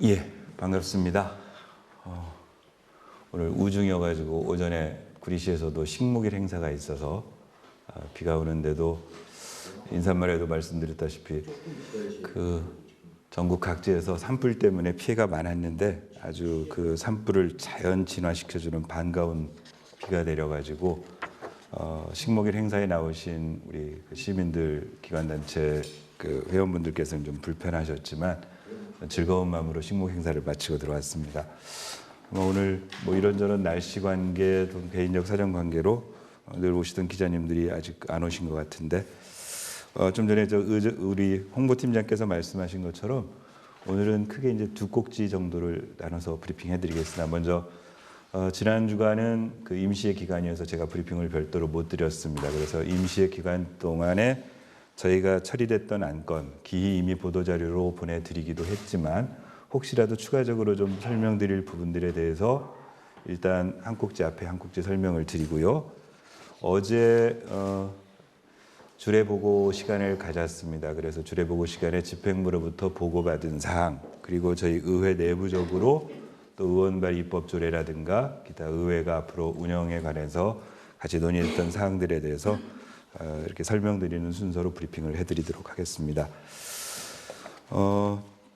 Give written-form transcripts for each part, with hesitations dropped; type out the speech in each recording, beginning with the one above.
예, 반갑습니다. 오늘 우중이어가지고 오전에 구리시에서도 식목일 행사가 있어서 비가 오는데도 인사말에도 말씀드렸다시피 그 전국 각지에서 산불 때문에 피해가 많았는데 아주 그 산불을 자연 진화시켜주는 반가운 비가 내려가지고 식목일 행사에 나오신 우리 시민들, 기관단체 그 회원분들께서는 좀 불편하셨지만 즐거운 마음으로 식목 행사를 마치고 들어왔습니다. 오늘 이런저런 날씨 관계, 또 개인적 사정 관계로 늘 오시던 기자님들이 아직 안 오신 것 같은데 좀 전에 우리 홍보팀장께서 말씀하신 것처럼 오늘은 크게 이제 두 꼭지 정도를 나눠서 브리핑해드리겠습니다. 먼저 지난 주간은 그 임시의 기간이어서 제가 브리핑을 별도로 못 드렸습니다. 그래서 임시의 기간 동안에 저희가 처리됐던 안건 기히 이미 보도자료로 보내드리기도 했지만 혹시라도 추가적으로 좀 설명드릴 부분들에 대해서 일단 한 꼭지 앞에 한 꼭지 설명을 드리고요. 어제 주례보고 시간을 가졌습니다. 그래서 주례보고 시간에 집행부로부터 보고받은 사항, 그리고 저희 의회 내부적으로 또 의원발 입법 조례라든가 기타 의회가 앞으로 운영에 관해서 같이 논의했던 사항들에 대해서 이렇게 설명드리는 순서로 브리핑을 해드리도록 하겠습니다.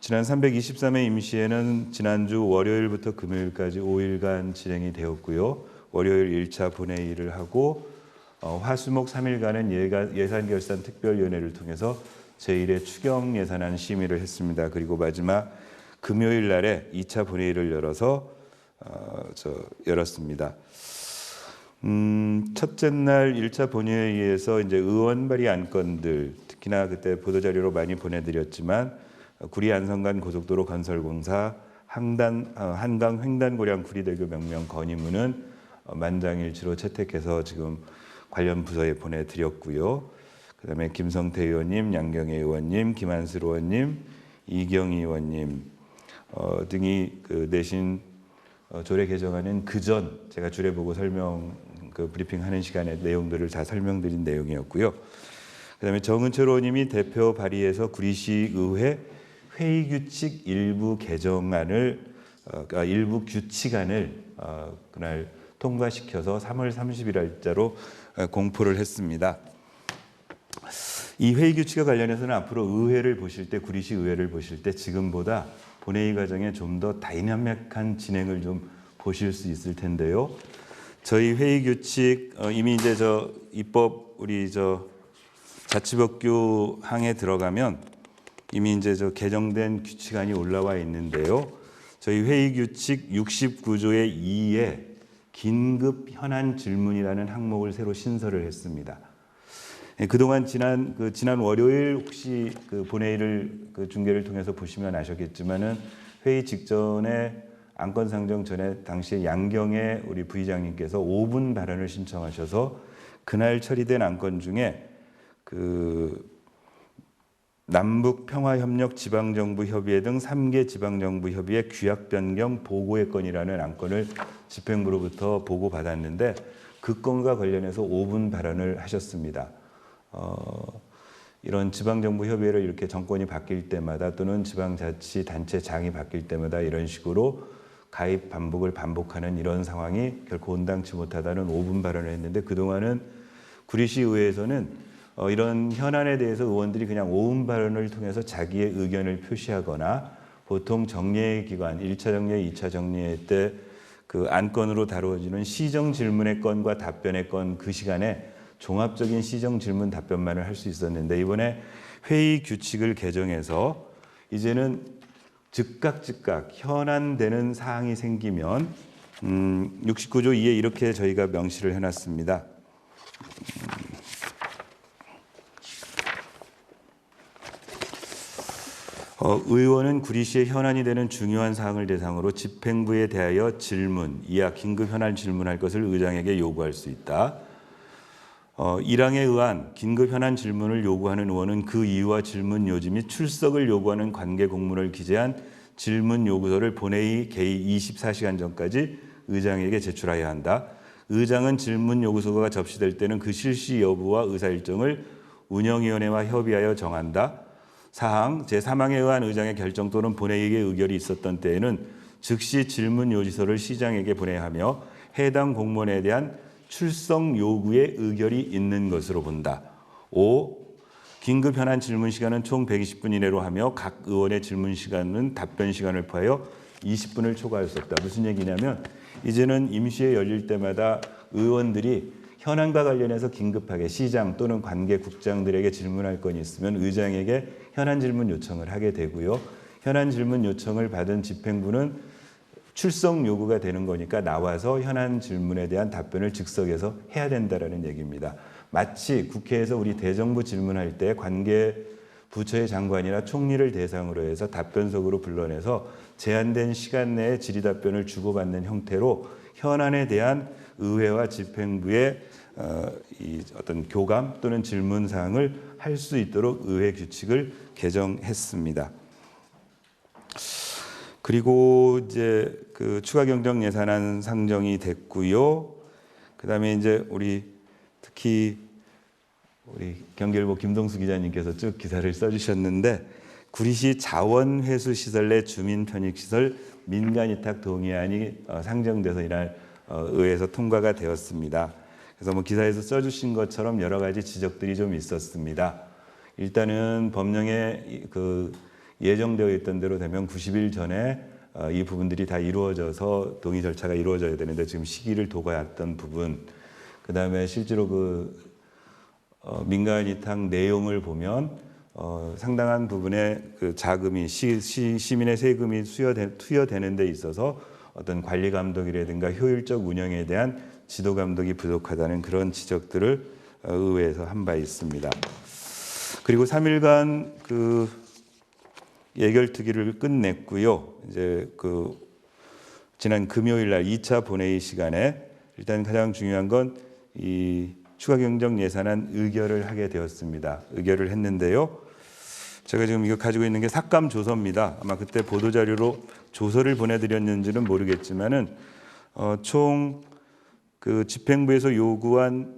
지난 323회 임시회는 지난주 월요일부터 금요일까지 5일간 진행이 되었고요. 월요일 1차 본회의를 하고 화수목 3일간은 예산결산 특별위원회를 통해서 제1회 추경 예산안 심의를 했습니다. 그리고 마지막 금요일 날에 2차 본회의를 열었습니다. 첫째 날 1차 본회의에서 이제 의원 발의 안건들, 특히나 그때 보도자료로 많이 보내드렸지만 구리 안성간 고속도로 건설공사 한강 횡단고량 구리대교 명명 건의문은 만장일치로 채택해서 지금 관련 부서에 보내드렸고요. 그다음에 김성태 의원님, 양경애 의원님, 김한슬 의원님, 이경희 의원님 등이 내신 조례 개정안은 그전 제가 주례보고 브리핑하는 시간에 내용들을 다 설명드린 내용이었고요. 그다음에 정은철 의원님이 대표 발의해서 구리시 의회 회의규칙 일부 개정안을 일부 규칙안을 그날 통과시켜서 3월 30일 날짜로 공포를 했습니다. 이 회의 규칙과 관련해서는 앞으로 의회를 보실 때, 구리시 의회를 보실 때 지금보다 본회의 과정에 좀 더 다이나믹한 진행을 좀 보실 수 있을 텐데요. 저희 회의 규칙 이미 이제 입법 우리 자치법규 항에 들어가면 이미 이제 개정된 규칙안이 올라와 있는데요. 저희 회의 규칙 69조의 2에 긴급 현안 질문이라는 항목을 새로 신설을 했습니다. 그동안 지난 월요일 혹시 본회의를 중계를 통해서 보시면 아셨겠지만은 회의 직전에 안건 상정 전에 당시에 양경애 우리 부의장님께서 5분 발언을 신청하셔서 그날 처리된 안건 중에 남북 평화협력 지방정부협의회 등 3개 지방정부협의회 규약 변경 보고의 건이라는 안건을 집행부로부터 보고받았는데 그 건과 관련해서 5분 발언을 하셨습니다. 이런 지방정부협의회를 이렇게 정권이 바뀔 때마다 또는 지방자치단체장이 바뀔 때마다 이런 식으로 가입 반복을 반복하는 이런 상황이 결코 온당치 못하다는 5분 발언을 했는데 그동안은 구리시 의회에서는 이런 현안에 대해서 의원들이 그냥 5분 발언을 통해서 자기의 의견을 표시하거나 보통 정례 기관 1차 정례, 2차 정례 때 그 안건으로 다루어지는 시정 질문의 건과 답변의 건 그 시간에 종합적인 시정 질문 답변만을 할 수 있었는데 이번에 회의 규칙을 개정해서 이제는 즉각 현안되는 사항이 생기면 69조 2에 이렇게 저희가 명시를 해놨습니다. 의원은 구리시의 현안이 되는 중요한 사항을 대상으로 집행부에 대하여 이하 긴급 현안 질문할 것을 의장에게 요구할 수 있다. 1항에 의한 긴급 현안 질문을 요구하는 의원은 그 이유와 질문 요지 및 출석을 요구하는 관계 공문을 기재한 질문 요구서를 본회의 개의 24시간 전까지 의장에게 제출해야 한다. 의장은 질문 요구서가 접수될 때는 그 실시 여부와 의사 일정을 운영위원회와 협의하여 정한다. 사항 제3항에 의한 의장의 결정 또는 본회의의 의결이 있었던 때에는 즉시 질문 요지서를 시장에게 보내하며 해당 공무원에 대한 출석 요구의 의결이 있는 것으로 본다. 5. 긴급 현안 질문 시간은 총 120분 이내로 하며 각 의원의 질문 시간은 답변 시간을 포하여 20분을 초과할 수 없다. 무슨 얘기냐면 이제는 임시회 열릴 때마다 의원들이 현안과 관련해서 긴급하게 시장 또는 관계국장들에게 질문할 건이 있으면 의장에게 현안 질문 요청을 하게 되고요. 현안 질문 요청을 받은 집행부는 출석 요구가 되는 거니까 나와서 현안 질문에 대한 답변을 즉석에서 해야 된다라는 얘기입니다. 마치 국회에서 우리 대정부 질문할 때 관계 부처의 장관이나 총리를 대상으로 해서 답변석으로 불러내서 제한된 시간 내에 질의답변을 주고받는 형태로 현안에 대한 의회와 집행부의 이 어떤 교감 또는 질문 사항을 할 수 있도록 의회 규칙을 개정했습니다. 그리고 이제 그 추가 경정 예산안 상정이 됐고요. 그다음에 이제 특히 우리 경기일보 김동수 기자님께서 쭉 기사를 써주셨는데 구리시 자원회수시설 내 주민편익시설 민간위탁 동의안이 상정돼서 이날 의회에서 통과가 되었습니다. 그래서 뭐 기사에서 써주신 것처럼 여러 가지 지적들이 좀 있었습니다. 일단은 법령에 그 예정되어 있던 대로 되면 90일 전에 이 부분들이 다 이루어져서 동의 절차가 이루어져야 되는데 지금 시기를 두고 왔던 부분, 그 다음에 실제로 민간 위탁 내용을 보면 상당한 부분의 그 자금이 시민의 세금이 투여되는 데 있어서 어떤 관리 감독이라든가 효율적 운영에 대한 지도 감독이 부족하다는 그런 지적들을 의회에서 한 바 있습니다. 그리고 3일간 그 예결특위를 끝냈고요. 이제 지난 금요일 날 2차 본회의 시간에 일단 가장 중요한 건 이 추가 경정 예산안 의결을 하게 되었습니다. 의결을 했는데요. 제가 지금 이거 가지고 있는 게 삭감 조서입니다. 아마 그때 보도 자료로 조서를 보내드렸는지는 모르겠지만은 총 그 집행부에서 요구한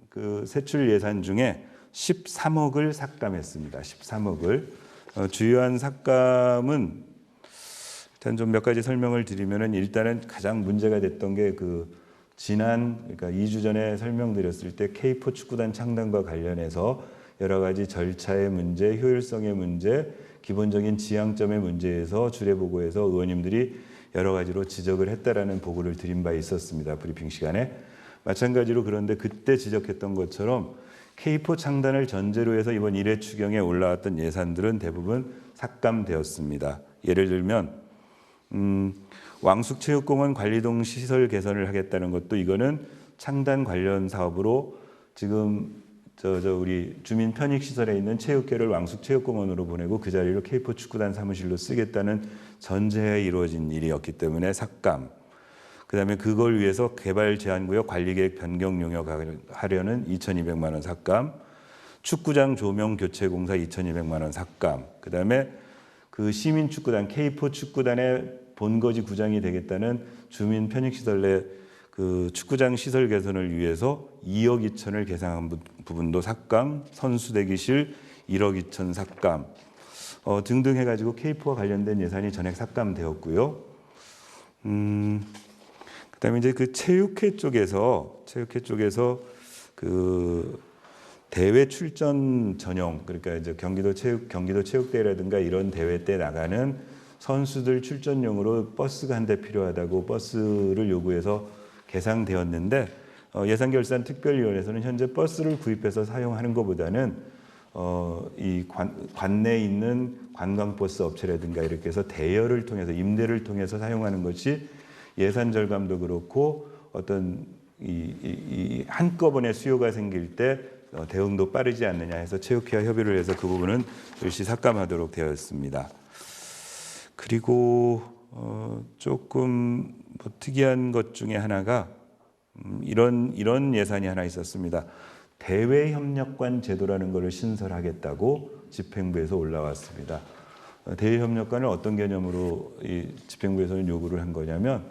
그 세출 예산 중에 13억을 삭감했습니다. 13억을. 주요한 삭감은 일단 좀 몇 가지 설명을 드리면은 일단은 가장 문제가 됐던 게 그러니까 2주 전에 설명드렸을 때 K4 축구단 창단과 관련해서 여러 가지 절차의 문제, 효율성의 문제, 기본적인 지향점의 문제에서 주례보고에서 의원님들이 여러 가지로 지적을 했다라는 보고를 드린 바 있었습니다. 브리핑 시간에. 마찬가지로 그런데 그때 지적했던 것처럼 K4 창단을 전제로 해서 이번 1회 추경에 올라왔던 예산들은 대부분 삭감되었습니다. 예를 들면 왕숙체육공원 관리동 시설 개선을 하겠다는 것도 이거는 창단 관련 사업으로 지금 우리 주민 편익 시설에 있는 체육회를 왕숙체육공원으로 보내고 그 자리로 K4 축구단 사무실로 쓰겠다는 전제하에 이루어진 일이었기 때문에 삭감. 그다음에 그걸 위해서 개발 제한구역 관리계획 변경 용역하려는 2,200만 원 삭감. 축구장 조명 교체 공사 2,200만 원 삭감. 그다음에 그 시민 축구단 K4 축구단의 본거지 구장이 되겠다는 주민 편익 시설 내 그 축구장 시설 개선을 위해서 2억 2천을 계상한 부분도 삭감, 선수 대기실 1억 2천 삭감 등등 해가지고 K4와 관련된 예산이 전액 삭감되었고요. 그다음에 이제 그 체육회 쪽에서 그 대회 출전 전용, 그러니까 이제 경기도 체육대회라든가 이런 대회 때 나가는 선수들 출전용으로 버스가 한 대 필요하다고 버스를 요구해서 계상되었는데 예산결산특별위원회에서는 현재 버스를 구입해서 사용하는 것보다는 이 관내에 있는 관광버스 업체라든가 이렇게 해서 대여를 통해서 임대를 통해서 사용하는 것이 예산 절감도 그렇고 어떤 이 한꺼번에 수요가 생길 때 대응도 빠르지 않느냐 해서 체육회와 협의를 해서 그 부분은 일시 삭감하도록 되어 있습니다. 그리고 조금 특이한 것 중에 하나가 이런 예산이 하나 있었습니다. 대외협력관 제도라는 것을 신설하겠다고 집행부에서 올라왔습니다. 대외협력관을 어떤 개념으로 이 집행부에서는 요구를 한 거냐면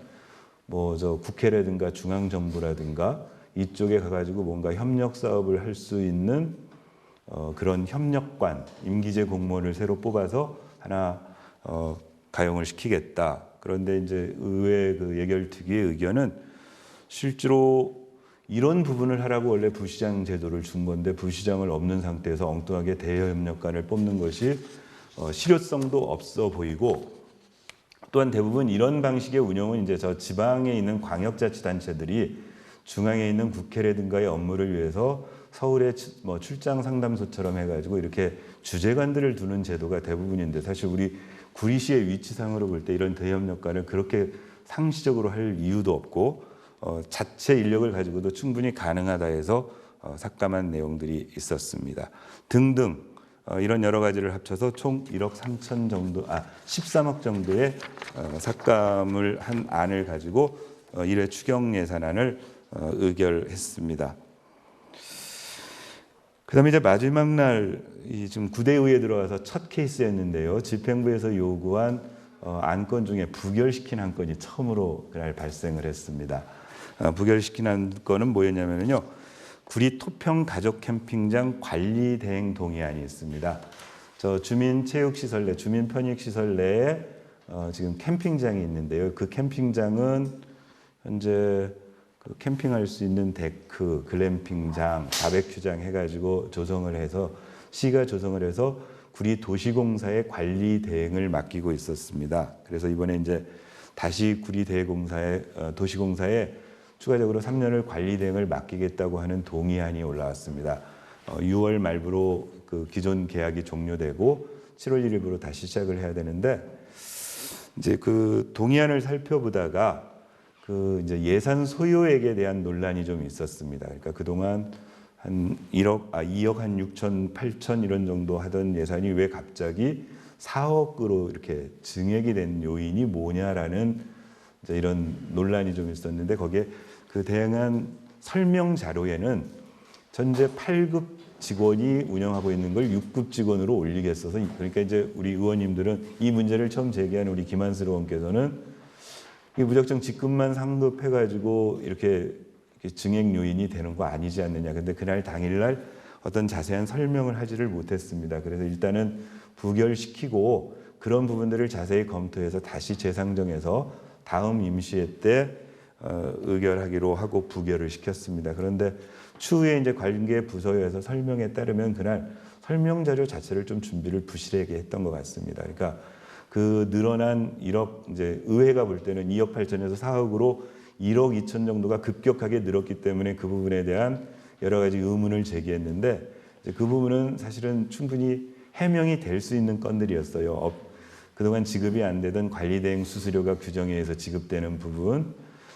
국회라든가 중앙정부라든가 이쪽에 가가지고 뭔가 협력 사업을 할 수 있는 그런 협력관, 임기제 공무원을 새로 뽑아서 하나 가용을 시키겠다. 그런데 이제 의회 그 예결특위의 의견은 실제로 이런 부분을 하라고 원래 부시장 제도를 준 건데 부시장을 없는 상태에서 엉뚱하게 대여협력관을 뽑는 것이 실효성도 없어 보이고, 또한 대부분 이런 방식의 운영은 이제 저 지방에 있는 광역자치단체들이 중앙에 있는 국회라든가의 업무를 위해서 서울의 뭐 출장 상담소처럼 해가지고 이렇게 주재관들을 두는 제도가 대부분인데, 사실 우리 구리시의 위치상으로 볼 때 이런 대협력관을 그렇게 상시적으로 할 이유도 없고 자체 인력을 가지고도 충분히 가능하다 해서 삭감한 내용들이 있었습니다. 등등 이런 여러 가지를 합쳐서 총 1억 3천 정도, 13억 정도의 삭감을 한 안을 가지고 1회 추경 예산안을 의결했습니다. 그다음에 이제 마지막 날 지금 구대의회에 들어와서 첫 케이스였는데요. 집행부에서 요구한 안건 중에 부결시킨 안건이 처음으로 그날 발생을 했습니다. 부결시킨 안건은 뭐였냐면요, 구리 토평 가족 캠핑장 관리 대행 동의안이 있습니다. 저 주민 체육시설 내, 주민 편익시설 내에 지금 캠핑장이 있는데요. 그 캠핑장은 현재 그 캠핑할 수 있는 데크, 글램핑장, 바베큐장 해가지고 조성을 해서 시가 조성을 해서 구리 도시공사의 관리 대행을 맡기고 있었습니다. 그래서 이번에 이제 다시 구리 대공사의 도시공사에 추가적으로 3년을 관리 대행을 맡기겠다고 하는 동의안이 올라왔습니다. 6월 말부로 그 기존 계약이 종료되고 7월 1일부로 다시 시작을 해야 되는데, 이제 그 동의안을 살펴보다가 그 이제 예산 소요액에 대한 논란이 좀 있었습니다. 그러니까 그동안 한 2억 한 6천, 8천 이런 정도 하던 예산이 왜 갑자기 4억으로 이렇게 증액이 된 요인이 뭐냐라는 이제 이런 논란이 좀 있었는데, 거기에 그 대응한 설명 자료에는 현재 8급 직원이 운영하고 있는 걸 6급 직원으로 올리겠어서, 그러니까 이제 우리 의원님들은 이 문제를 처음 제기한 우리 김한슬 의원께서는 무작정 직급만 상급해가지고 이렇게 증액 요인이 되는 거 아니지 않느냐. 근데 그날 당일날 어떤 자세한 설명을 하지를 못했습니다. 그래서 일단은 부결시키고 그런 부분들을 자세히 검토해서 다시 재상정해서 다음 임시회 때 의결하기로 하고 부결을 시켰습니다. 그런데 추후에 이제 관계 부서에서 설명에 따르면 그날 설명 자료 자체를 좀 준비를 부실하게 했던 것 같습니다. 그러니까 그 늘어난 1억, 이제 의회가 볼 때는 2억 8천에서 4억으로 1억 2천 정도가 급격하게 늘었기 때문에 그 부분에 대한 여러 가지 의문을 제기했는데, 이제 그 부분은 사실은 충분히 해명이 될 수 있는 건들이었어요. 그동안 지급이 안 되던 관리대행 수수료가 규정에 의해서 지급되는 부분,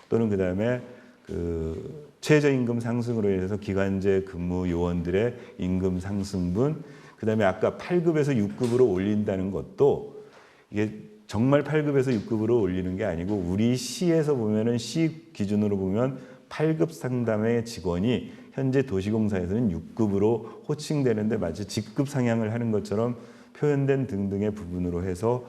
또는 그 다음에 그 최저임금 상승으로 인해서 기간제 근무 요원들의 임금 상승분, 그 다음에 아까 8급에서 6급으로 올린다는 것도 이게 정말 8급에서 6급으로 올리는 게 아니고, 우리 시에서 보면은 시 기준으로 보면 8급 상담의 직원이 현재 도시공사에서는 6급으로 호칭되는데 마치 직급 상향을 하는 것처럼 표현된 등등의 부분으로 해서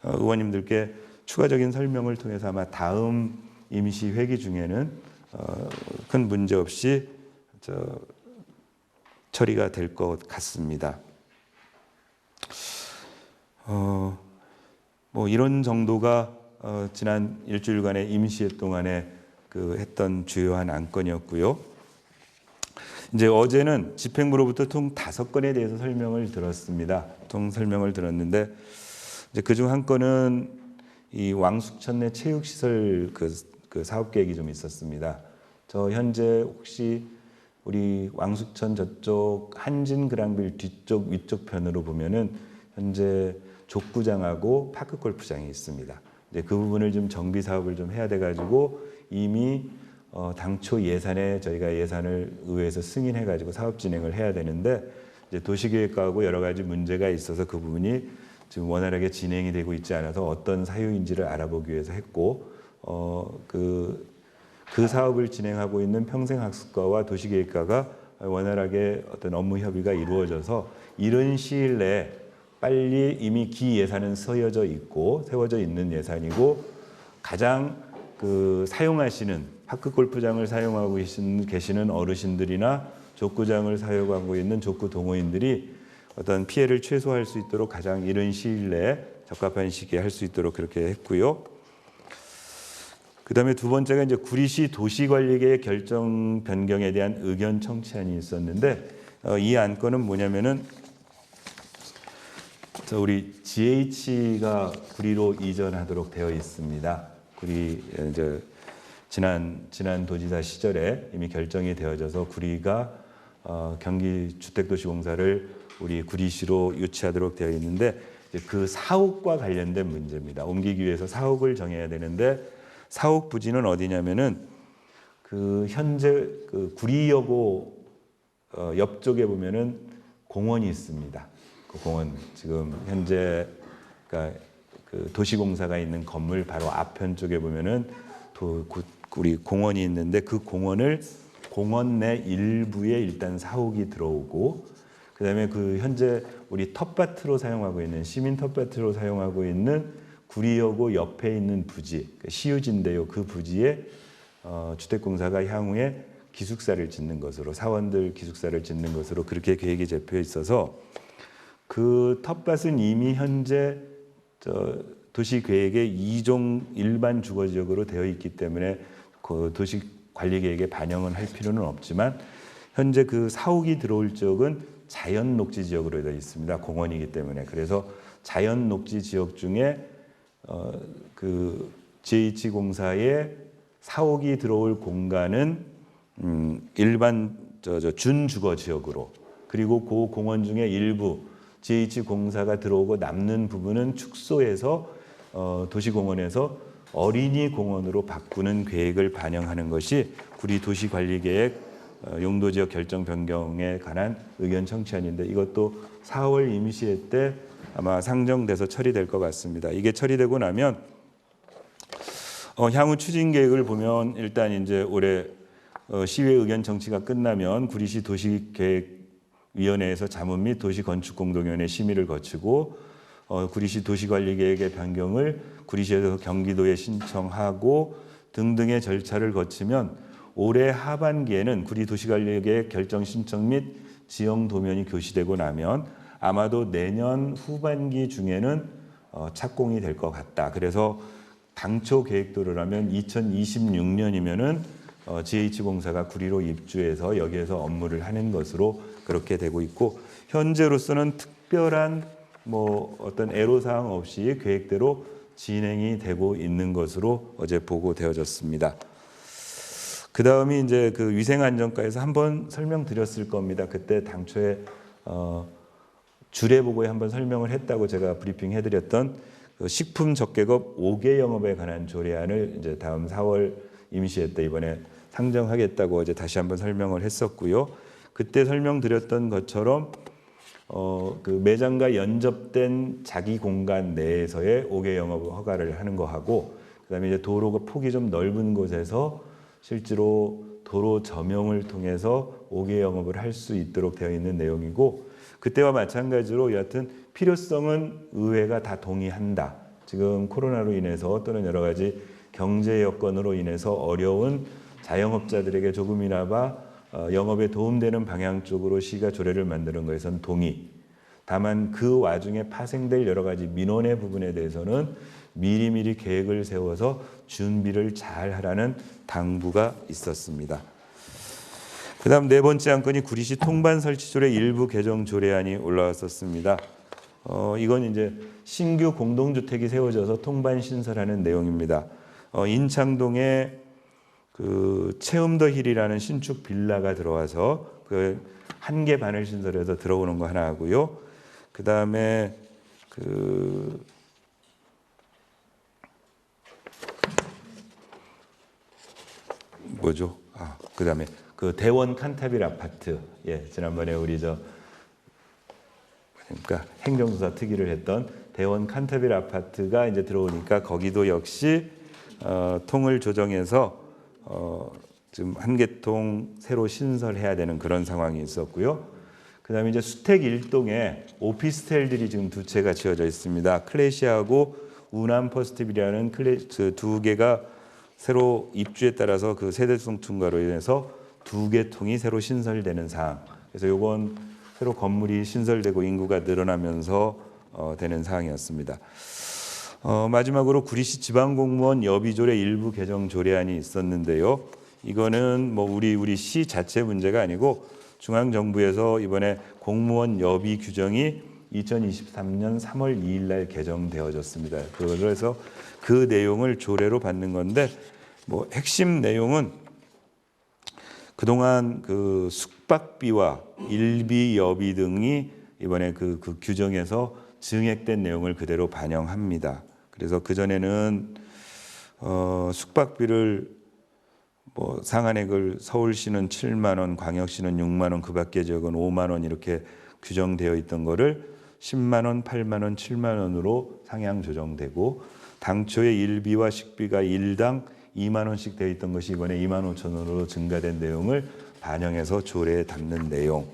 의원님들께 추가적인 설명을 통해서 아마 다음 임시 회기 중에는 큰 문제 없이 처리가 될 것 같습니다. 뭐 이런 정도가 지난 일주일간의 임시회 동안에 그 했던 주요한 안건이었고요. 이제 어제는 집행부로부터 총 5건에 대해서 설명을 들었습니다. 설명을 들었는데, 이제 그중 한 건은 이 왕숙천 내 체육시설 그 사업 계획이 좀 있었습니다. 저 현재 혹시 우리 왕숙천 저쪽 한진 그랑빌 뒤쪽 위쪽 편으로 보면은 현재 족구장하고 파크 골프장이 있습니다. 이제 그 부분을 좀 정비 사업을 좀 해야 돼 가지고 이미 당초 예산에 저희가 예산을 의회에서 승인해 가지고 사업 진행을 해야 되는데, 이제 도시계획과하고 여러 가지 문제가 있어서 그 부분이 지금 원활하게 진행이 되고 있지 않아서 어떤 사유인지를 알아보기 위해서 했고, 그 사업을 진행하고 있는 평생학습과와 도시계획과가 원활하게 어떤 업무 협의가 이루어져서 이른 시일 내에 빨리 이미 기 예산은 세워져 있는 예산이고, 가장 그 사용하시는 파크 골프장을 사용하고 계시는 어르신들이나 족구장을 사용하고 있는 족구 동호인들이 어떤 피해를 최소화할 수 있도록 가장 이른 시일 내에 적합한 시기에 할 수 있도록 그렇게 했고요. 그다음에 두 번째가 이제 구리시 도시관리계획 결정 변경에 대한 의견 청취안이 있었는데 이 안건은 뭐냐면은 우리 GH가 구리로 이전하도록 되어 있습니다. 구리 이제 지난 도지사 시절에 이미 결정이 되어져서 구리가 경기주택도시공사를 우리 구리시로 유치하도록 되어 있는데 그 사옥과 관련된 문제입니다. 옮기기 위해서 사옥을 정해야 되는데 사옥 부지는 어디냐면은 그 현재 그 구리여고 옆쪽에 보면은 공원이 있습니다. 그 공원 지금 현재 그러니까 그 도시공사가 있는 건물 바로 앞편 쪽에 보면은 우리 공원이 있는데 그 공원 내 일부에 일단 사옥이 들어오고 그다음에 그 현재 우리 텃밭으로 사용하고 있는 시민 텃밭으로 사용하고 있는 구리여고 옆에 있는 부지 시유지인데요. 그 부지에 주택공사가 향후에 기숙사를 짓는 것으로 사원들 기숙사를 짓는 것으로 그렇게 계획이 잡혀 있어서 그 텃밭은 이미 현재 도시계획의 2종 일반 주거지역으로 되어 있기 때문에 그 도시관리계획에 반영은 할 필요는 없지만 현재 그 사옥이 들어올 지역은 자연녹지 지역으로 되어 있습니다. 공원이기 때문에 그래서 자연녹지 지역 중에 그 GH공사의 사옥이 들어올 공간은 일반 준주거 지역으로 그리고 그 공원 중에 일부 GH공사가 들어오고 남는 부분은 축소해서 도시공원에서 어린이 공원으로 바꾸는 계획을 반영하는 것이 구리 도시관리계획 용도지역 결정 변경에 관한 의견 청취안인데 이것도 4월 임시회 때 아마 상정돼서 처리될 것 같습니다. 이게 처리되고 나면 향후 추진 계획을 보면 일단 이제 올해 시의회 의견 청취가 끝나면 구리시 도시계획위원회에서 자문 및 도시건축공동위원회 심의를 거치고 구리시 도시관리계획의 변경을 구리시에서 경기도에 신청하고 등등의 절차를 거치면 올해 하반기에는 구리 도시관리계획 결정 신청 및 지형 도면이 교시되고 나면 아마도 내년 후반기 중에는 착공이 될 것 같다. 그래서 당초 계획대로라면 2026년이면은 GH공사가 구리로 입주해서 여기에서 업무를 하는 것으로 그렇게 되고 있고 현재로서는 특별한 뭐 어떤 애로사항 없이 계획대로 진행이 되고 있는 것으로 어제 보고되어졌습니다. 그 다음이 이제 그 위생안전과에서 한번 설명드렸을 겁니다. 그때 당초에 주례보고에 한번 설명을 했다고 제가 브리핑 해드렸던 그 식품 적개업 5개 영업에 관한 조례안을 이제 다음 4월 임시회 때 이번에 상정하겠다고 어제 다시 한번 설명을 했었고요. 그때 설명드렸던 것처럼 그 매장과 연접된 자기 공간 내에서의 5개 영업 허가를 하는 거하고 그다음에 이제 도로가 폭이 좀 넓은 곳에서 실제로 도로 점용을 통해서 5개 영업을 할 수 있도록 되어 있는 내용이고 그때와 마찬가지로 여하튼 필요성은 의회가 다 동의한다. 지금 코로나로 인해서 또는 여러 가지 경제 여건으로 인해서 어려운 자영업자들에게 조금이나마 영업에 도움되는 방향 쪽으로 시가 조례를 만드는 것에선 동의. 다만 그 와중에 파생될 여러 가지 민원의 부분에 대해서는 미리미리 계획을 세워서 준비를 잘 하라는 당부가 있었습니다. 그다음 네 번째 안건이 구리시 통반 설치조례 일부 개정 조례안이 올라왔었습니다. 이건 이제 신규 공동주택이 세워져서 통반 신설하는 내용입니다. 인창동에 그 체험더 힐이라는 신축 빌라가 들어와서 그 1개 반을 신설해서 들어오는 거 하나 하고요. 그다음에 그 뭐죠? 그다음에 그 대원 칸타빌 아파트. 예, 지난번에 우리 그러니까 행정조사 특위를 했던 대원 칸타빌 아파트가 이제 들어오니까 거기도 역시 통을 조정해서 지금 1개통 새로 신설해야 되는 그런 상황이 있었고요. 그다음에 이제 수택 1동에 오피스텔들이 지금 2채가 지어져 있습니다. 클래시하고 우남 퍼스티빌이라는 두 개가 새로 입주에 따라서 그 세대성 증가로 인해서 2개 통이 새로 신설되는 사항. 그래서 요건 새로 건물이 신설되고 인구가 늘어나면서 되는 사항이었습니다. 마지막으로 구리시 지방공무원 여비조례 일부 개정 조례안이 있었는데요. 이거는 뭐 우리 시 자체 문제가 아니고 중앙정부에서 이번에 공무원 여비 규정이 2023년 3월 2일 날 개정되어졌습니다. 그래서 그 내용을 조례로 받는 건데 뭐 핵심 내용은 그동안 그 숙박비와 일비 여비 등이 이번에 그 규정에서 증액된 내용을 그대로 반영합니다. 그래서 그전에는 숙박비를 뭐 상한액을 서울시는 7만 원, 광역시는 6만 원, 그 밖의 지역은 5만 원 이렇게 규정되어 있던 거를 10만 원, 8만 원, 7만 원으로 상향 조정되고 당초에 일비와 식비가 일당 2만 원씩 되어 있던 것이 이번에 2만 5천 원으로 증가된 내용을 반영해서 조례에 담는 내용.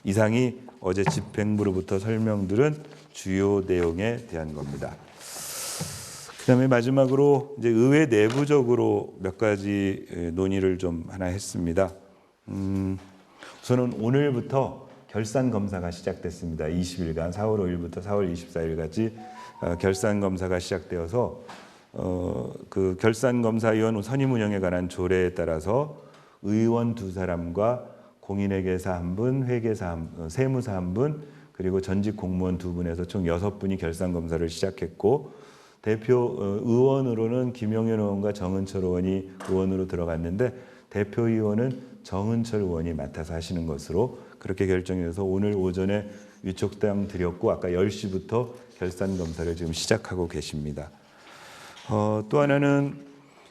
이상이 어제 집행부로부터 설명들은 주요 내용에 대한 겁니다. 그다음에 마지막으로 이제 의회 내부적으로 몇 가지 논의를 좀 하나 했습니다. 우선은 오늘부터 결산 검사가 시작됐습니다. 20일간 4월 5일부터 4월 24일까지 결산 검사가 시작되어서 그 결산 검사위원 선임 운영에 관한 조례에 따라서 의원 2사람과 공인회계사 1분, 회계사 세무사 1분, 그리고 전직 공무원 2분에서 총 6분이 결산 검사를 시작했고 대표 의원으로는 김용현 의원과 정은철 의원이 의원으로 들어갔는데 대표의원은 정은철 의원이 맡아서 하시는 것으로 그렇게 결정해서 오늘 오전에 위촉장 드렸고 아까 10시부터 결산 검사를 지금 시작하고 계십니다. 또 하나는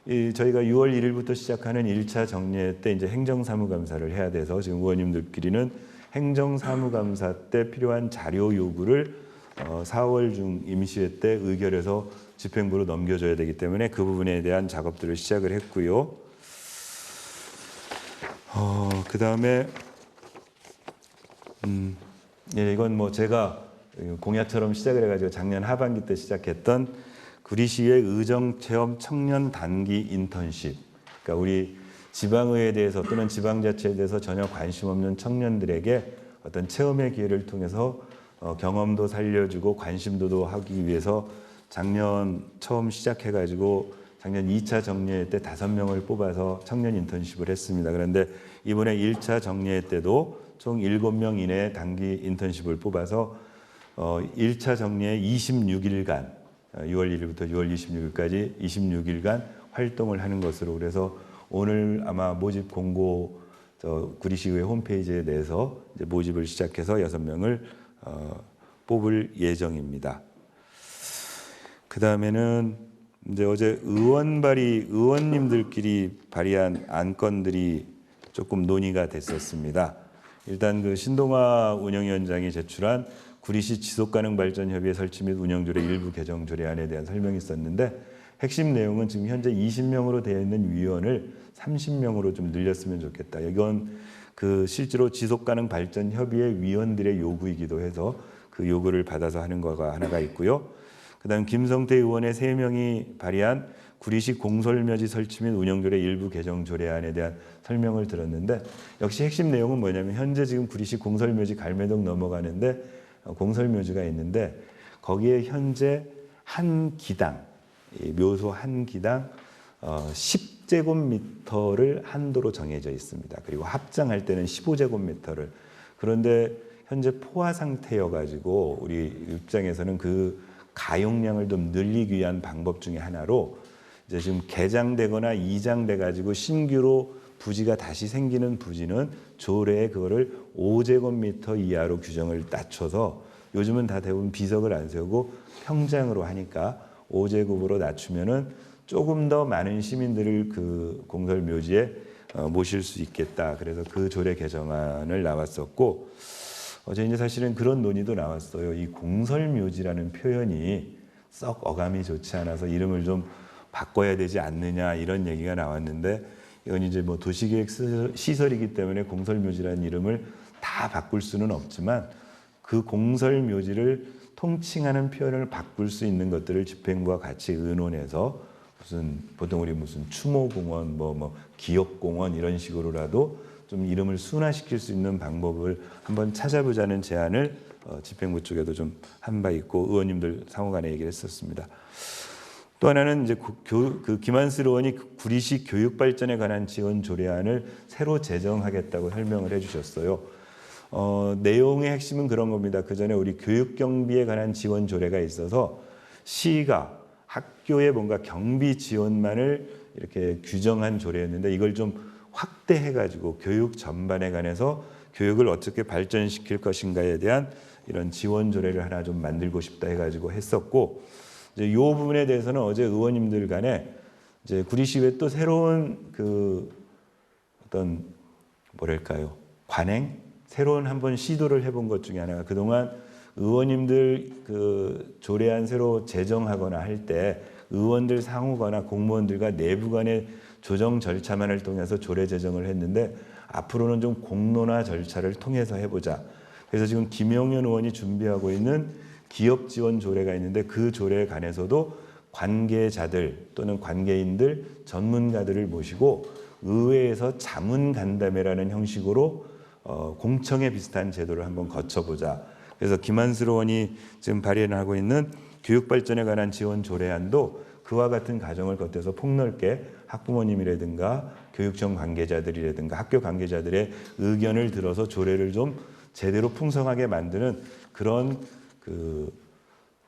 저희가 6월 1일부터 시작하는 1차 정례 때 이제 행정사무감사를 해야 돼서 지금 의원님들끼리는 행정사무감사 때 필요한 자료 요구를 4월 중 임시회 때 의결해서 집행부로 넘겨줘야 되기 때문에 그 부분에 대한 작업들을 시작을 했고요. 그 다음에 이건 뭐 제가 공약처럼 시작을 해가지고 작년 하반기 때 시작했던 구리시의 의정체험 청년 단기 인턴십. 그러니까 우리 지방의회에 대해서 또는 지방자치에 대해서 전혀 관심 없는 청년들에게 어떤 체험의 기회를 통해서 경험도 살려주고 관심도도 하기 위해서 작년 처음 시작해가지고 작년 2차 정례회 때 5명을 뽑아서 청년 인턴십을 했습니다. 그런데 이번에 1차 정례회 때도 총 7명 이내의 단기 인턴십을 뽑아서 1차 정례회 26일간 6월 1일부터 6월 26일까지 26일간 활동을 하는 것으로 그래서 오늘 아마 모집 공고 구리시의회 홈페이지에 내서 이제 모집을 시작해서 6명을 뽑을 예정입니다. 그 다음에는 이제 어제 의원님들끼리 발의한 안건들이 조금 논의가 됐었습니다. 일단 그 신동아 운영위원장이 제출한 구리시 지속가능발전협의회 설치 및 운영조례 일부 개정 조례안에 대한 설명이 있었는데 핵심 내용은 지금 현재 20명으로 되어 있는 위원을 30명으로 좀 늘렸으면 좋겠다. 이건 그 실제로 지속가능발전협의회 위원들의 요구이기도 해서 그 요구를 받아서 하는 거가 하나가 있고요. 그다음 김성태 의원의 3명이 발의한 구리시 공설묘지 설치 및 운영조례 일부 개정 조례안에 대한 설명을 들었는데 역시 핵심 내용은 뭐냐면 현재 지금 구리시 공설묘지 갈매동 넘어가는데 공설묘지가 있는데 거기에 현재 한 기당 묘소 한 기당 10제곱미터를 한도로 정해져 있습니다. 그리고 합장할 때는 15제곱미터를 그런데 현재 포화 상태여 가지고 우리 입장에서는 그 가용량을 좀 늘리기 위한 방법 중에 하나로 이제 지금 개장되거나 이장돼 가지고 신규로 부지가 다시 생기는 부지는 조례에 그거를 5제곱미터 이하로 규정을 낮춰서 요즘은 다 대부분 비석을 안 세우고 평장으로 하니까 5제곱으로 낮추면은 조금 더 많은 시민들을 그 공설묘지에 모실 수 있겠다. 그래서 그 조례 개정안을 나왔었고 어제 이제 사실은 그런 논의도 나왔어요. 이 공설묘지라는 표현이 썩 어감이 좋지 않아서 이름을 좀 바꿔야 되지 않느냐 이런 얘기가 나왔는데 이건 이제 뭐 도시계획 시설이기 때문에 공설묘지라는 이름을 다 바꿀 수는 없지만 그 공설묘지를 통칭하는 표현을 바꿀 수 있는 것들을 집행부와 같이 의논해서 보통 우리 무슨 추모공원 뭐 기업공원 이런 식으로라도 좀 이름을 순화시킬 수 있는 방법을 한번 찾아보자는 제안을 집행부 쪽에도 좀 한 바 있고 의원님들 상호간에 얘기를 했었습니다. 또 하나는 이제 김한슬 의원이 구리시 교육 발전에 관한 지원 조례안을 새로 제정하겠다고 설명을 해주셨어요. 내용의 핵심은 그런 겁니다. 그 전에 우리 교육 경비에 관한 지원 조례가 있어서 시가 학교에 뭔가 경비 지원만을 이렇게 규정한 조례였는데 이걸 좀 확대해가지고 교육 전반에 관해서 교육을 어떻게 발전시킬 것인가에 대한 이런 지원 조례를 하나 좀 만들고 싶다 해가지고 했었고, 이제 이 부분에 대해서는 어제 의원님들 간에 이제 구리시의회 또 새로운 그 어떤 뭐랄까요 관행, 새로운 한번 시도를 해본 것 중에 하나가 그동안 의원님들 그 조례안 새로 제정하거나 할 때 의원들 상호거나 공무원들과 내부 간의 조정 절차만을 통해서 조례 제정을 했는데 앞으로는 좀 공론화 절차를 통해서 해보자. 그래서 지금 김용현 의원이 준비하고 있는 기업 지원 조례가 있는데 그 조례에 관해서도 관계자들 또는 관계인들 전문가들을 모시고 의회에서 자문 간담회라는 형식으로 공청회 비슷한 제도를 한번 거쳐보자. 그래서 김한슬 의원이 지금 발의하고 있는 교육 발전에 관한 지원 조례안도 그와 같은 과정을 거쳐서 폭넓게 학부모님이라든가 교육청 관계자들이라든가 학교 관계자들의 의견을 들어서 조례를 좀 제대로 풍성하게 만드는 그런 그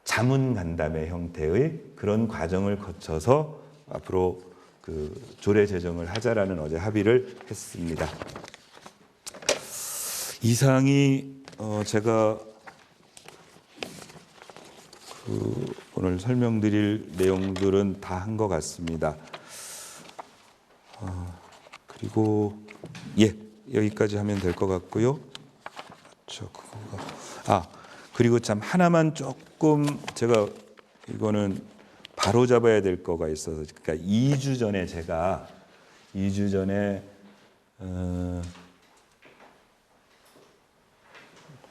자문 간담회 형태의 그런 과정을 거쳐서 앞으로 그 조례 제정을 하자라는 어제 합의를 했습니다. 이상이 제가 오늘 설명드릴 내용들은 다 한 것 같습니다. 그리고 여기까지 하면 될 것 같고요. 그리고 참 하나만 조금 제가 이거는 바로 잡아야 될 거가 있어서, 그러니까 2주 전에 제가 2주 전에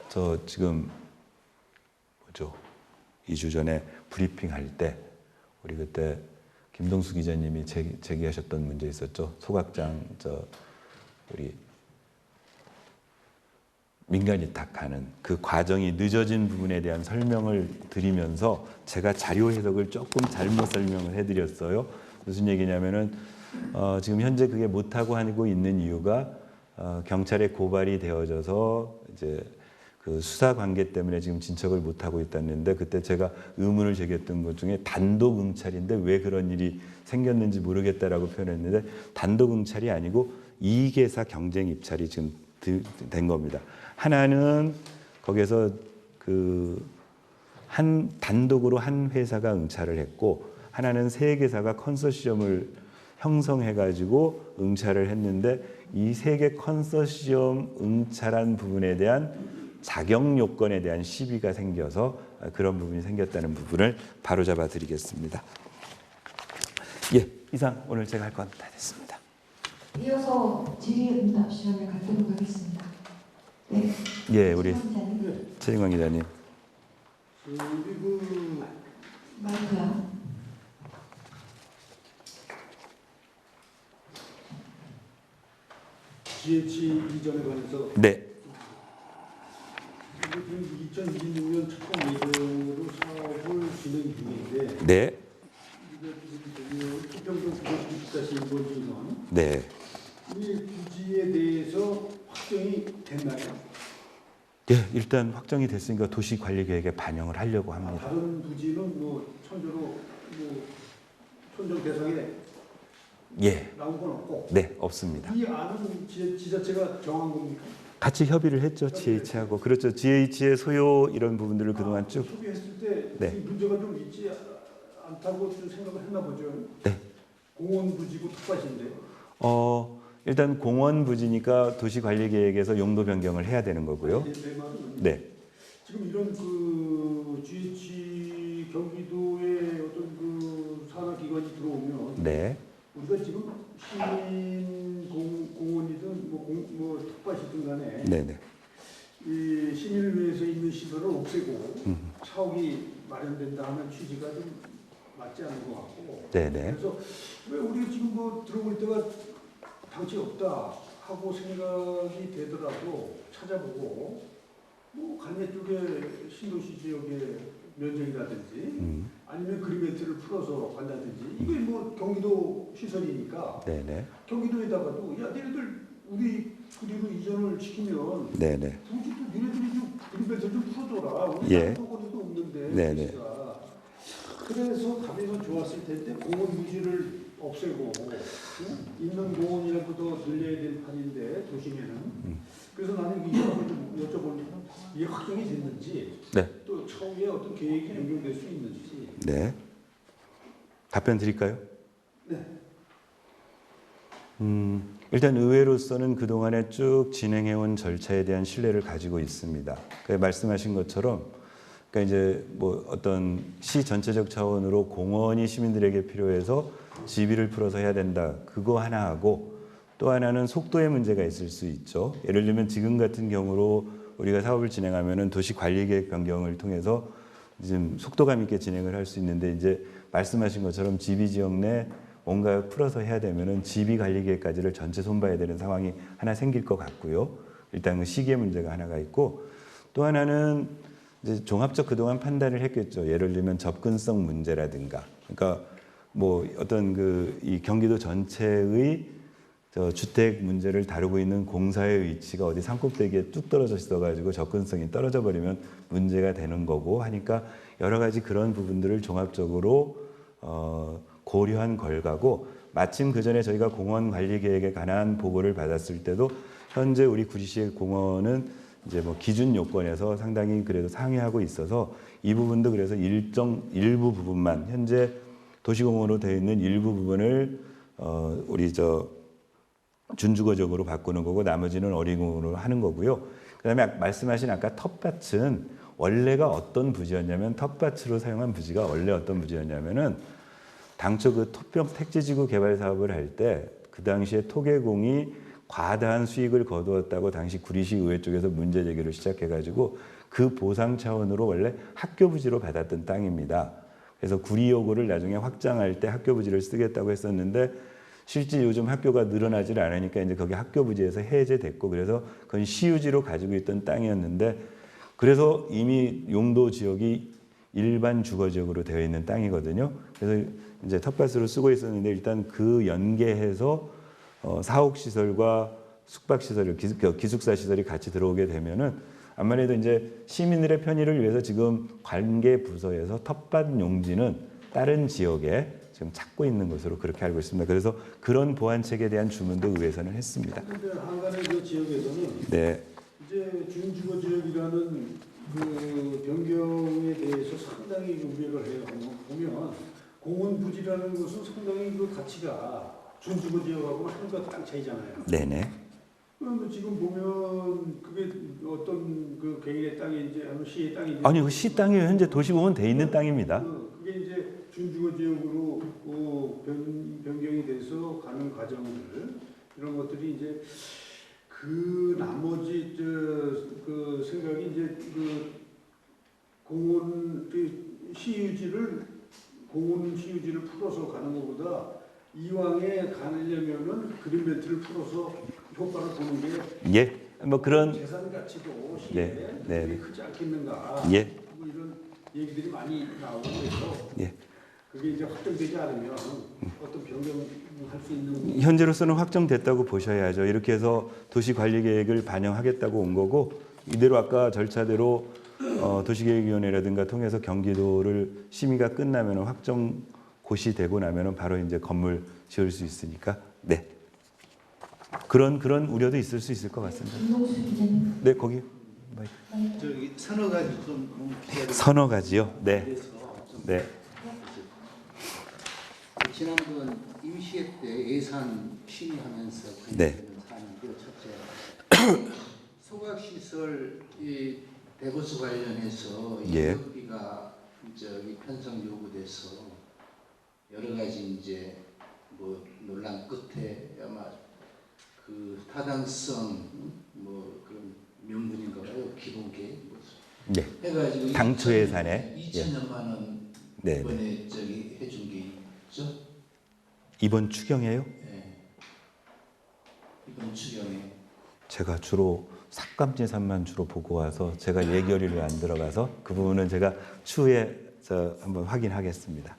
저 지금 뭐죠? 2주 전에 브리핑 할 때 우리 그때 김동수 기자님이 제기하셨던 문제 있었죠. 소각장 우리 민간 위탁하는 그 과정이 늦어진 부분에 대한 설명을 드리면서 제가 자료 해석을 조금 잘못 설명을 해드렸어요. 무슨 얘기냐면은 지금 현재 그게 못하고 하고 있는 이유가 경찰에 고발이 되어져서 이제 그 수사 관계 때문에 지금 진척을 못하고 있다는데, 그때 제가 의문을 제기했던 것 중에 단독 응찰인데 왜 그런 일이 생겼는지 모르겠다라고 표현했는데, 단독 응찰이 아니고 이계사 경쟁 입찰이 지금 된 겁니다. 하나는 거기에서 한 단독으로 한 회사가 응찰을 했고, 하나는 세 개사가 컨소시엄을 형성해가지고 응찰을 했는데, 이 세 개 컨소시엄 응찰한 부분에 대한 자격 요건에 대한 시비가 생겨서 그런 부분이 생겼다는 부분을 바로잡아 드리겠습니다. 이상 오늘 제가 할 건 다 됐습니다. 이어서 질의응답 시간을 갖도록 하겠습니다. 네. 우리 최진광 기자님. 마이크야. GH 이전에 관해서 네. 2026년 착공 예정으로 사업을 진행 중인데, 네. 수평동 990-1번지는 네. 이 부지에 대해서 확정이 됐나요? 일단 확정이 됐으니까 도시관리계획에 반영을 하려고 합니다. 다른 부지는 뭐 천조로 천정 대상에 나온 건 없고? 네, 없습니다. 이 안은 지자체가 정한 겁니까? 같이 협의를 했죠, GH하고. 그렇죠. GH의 소요 이런 부분들을 그동안 쭉. 협의했을 때 이 문제가 좀 있지 않다고 좀 생각을 했나 보죠. 네. 공원 부지고 텃밭인데. 일단 공원 부지니까 도시관리계획에서 용도 변경을 해야 되는 거고요. 내 말은 네. 지금 이런 그 GH 경기도의 어떤 그 산하기관이 들어오면 네. 우리가 지금 시민 공원이든 뭐 텃밭이든 간에 네네. 이 시민을 위해서 있는 시설을 없애고 차옥이 마련된다 하는 취지가 좀 맞지 않는 것 같고. 네네. 그래서 왜 우리 지금 뭐 들어볼 때가 당시 없다 하고 생각이 되더라도 찾아보고 뭐 갈매 쪽에 신도시 지역에 면적이라든지 아니면 그린벨트를 풀어서 간다든지 이게 뭐 경기도 시설이니까 네네. 경기도에다가도 야 니네들 우리 그리로 이전을 시키면 네네. 굳이 또 니네들이 좀 그린벨트 좀 풀어줘라. 우리 예. 땅거리도 없는데. 네네. 도시가. 그래서 가면 좋았을 텐데 공원 유지를 없애고 있는 공원이라도 더 늘려야 될 판인데 도심에는. 그래서 나는 이거를 좀 여쭤보면 이게 확정이 됐는지 네. 또 차후에 어떤 계획이 변경될 수 있는지. 네. 답변 드릴까요? 네. 일단 의회로서는 그동안에 쭉 진행해온 절차에 대한 신뢰를 가지고 있습니다. 말씀하신 것처럼 그러니까 이제 뭐 어떤 시 전체적 차원으로 공원이 시민들에게 필요해서 지비를 풀어서 해야 된다. 그거 하나 하고 또 하나는 속도의 문제가 있을 수 있죠. 예를 들면 지금 같은 경우로 우리가 사업을 진행하면은 도시 관리 계획 변경을 통해서 지금 속도감 있게 진행을 할 수 있는데 이제 말씀하신 것처럼 지비 지역 내 뭔가 풀어서 해야 되면은 지비 관리 계획까지를 전체 손봐야 되는 상황이 하나 생길 것 같고요. 일단 그 시기의 문제가 하나가 있고 또 하나는 이제 종합적 그동안 판단을 했겠죠. 예를 들면 접근성 문제라든가. 그러니까 뭐 어떤 이 경기도 전체의 주택 문제를 다루고 있는 공사의 위치가 어디 산꼭대기에 뚝 떨어져 있어가지고 접근성이 떨어져 버리면 문제가 되는 거고 하니까 여러 가지 그런 부분들을 종합적으로 고려한 결과고 마침 그 전에 저희가 공원 관리 계획에 관한 보고를 받았을 때도 현재 우리 구리시의 공원은 이제 뭐 기준 요건에서 상당히 그래도 상회하고 있어서 이 부분도 그래서 일부 부분만 현재 도시공원으로 되어 있는 일부 부분을 우리 준주거적으로 바꾸는 거고 나머지는 어린공원으로 하는 거고요. 그다음에 말씀하신 아까 텃밭은 원래가 어떤 부지였냐면 텃밭으로 사용한 부지가 원래 어떤 부지였냐면은 당초 그 토평 택지지구 개발 사업을 할 때 그 당시에 토개공이 과다한 수익을 거두었다고 당시 구리시 의회 쪽에서 문제 제기를 시작해가지고 그 보상 차원으로 원래 학교 부지로 받았던 땅입니다. 그래서 구리여고를 나중에 확장할 때 학교 부지를 쓰겠다고 했었는데 실제 요즘 학교가 늘어나질 않으니까 이제 거기 학교 부지에서 해제됐고 그래서 그건 시유지로 가지고 있던 땅이었는데 그래서 이미 용도 지역이 일반 주거 지역으로 되어 있는 땅이거든요. 그래서 이제 텃밭으로 쓰고 있었는데 일단 그 연계해서 사옥 시설과 숙박 시설, 기숙사 시설이 같이 들어오게 되면은 아무래도 이제 시민들의 편의를 위해서 지금 관계 부서에서 텃밭 용지는 다른 지역에 지금 찾고 있는 것으로 그렇게 알고 있습니다. 그래서 그런 보완책에 대한 주문도 의회에서는 했습니다. 그런데 한간의 그 지역에서는 네. 이제 준주거 지역이라는 그 변경에 대해서 상당히 우려를 해요. 보면 공원 부지라는 것은 상당히 그 가치가 준주거 지역하고는 한가 땅 차이잖아요. 네네. 그러면 지금 보면 그게 어떤 그 개인의 땅인지 아니면 시의 땅인지 아니 그 시 땅이 현재 도시공원 돼 있는 땅입니다. 그게 이제 준주거 지역으로 변경이 돼서 가는 과정들 이런 것들이 이제 그 나머지 그 생각이 이제 그 공원 공원 시유지를 풀어서 가는 것보다 이왕에 가려면은 그린벨트를 풀어서 효과를 보는 게 예. 뭐 그런 재산 가치도 시에 네. 크지 않겠는가. 예. 뭐 이런 얘기들이 많이 나오고 그래서 예. 그게 이제 확정되지 않으면 어떤 변경할 수 있는 현재로서는 확정됐다고 보셔야죠. 이렇게 해서 도시관리계획을 반영하겠다고 온 거고 이대로 아까 절차대로 도시계획위원회라든가 통해서 경기도를 심의가 끝나면 확정 고시되고 나면 바로 이제 건물 지을 수 있으니까 네 그런 우려도 있을 수 있을 것 같습니다. 김동수 기자님. 네 거기 저기 서너 가지 좀 서너 가지요. 네. 네. 지난번 임시회 때 예산 심의하면서 네. 사안인데요. 첫째, 소각시설 대보수 관련해서 예. 인력비가 저기 편성 요구돼서 여러 가지 이제 뭐 논란 끝에 아마 그 타당성 뭐 그런 명분인가 봐요. 기본 계획 뭐 네. 해가지고 당초 예산에 2천여만 원 네. 이번에 저기 해준 게 있죠. 이번 추경이에요? 네. 이번 추경에? 제가 주로 삭감지산만 주로 보고 와서 제가 예결위를 안 들어가서 그 부분은 제가 추후에 한번 확인하겠습니다.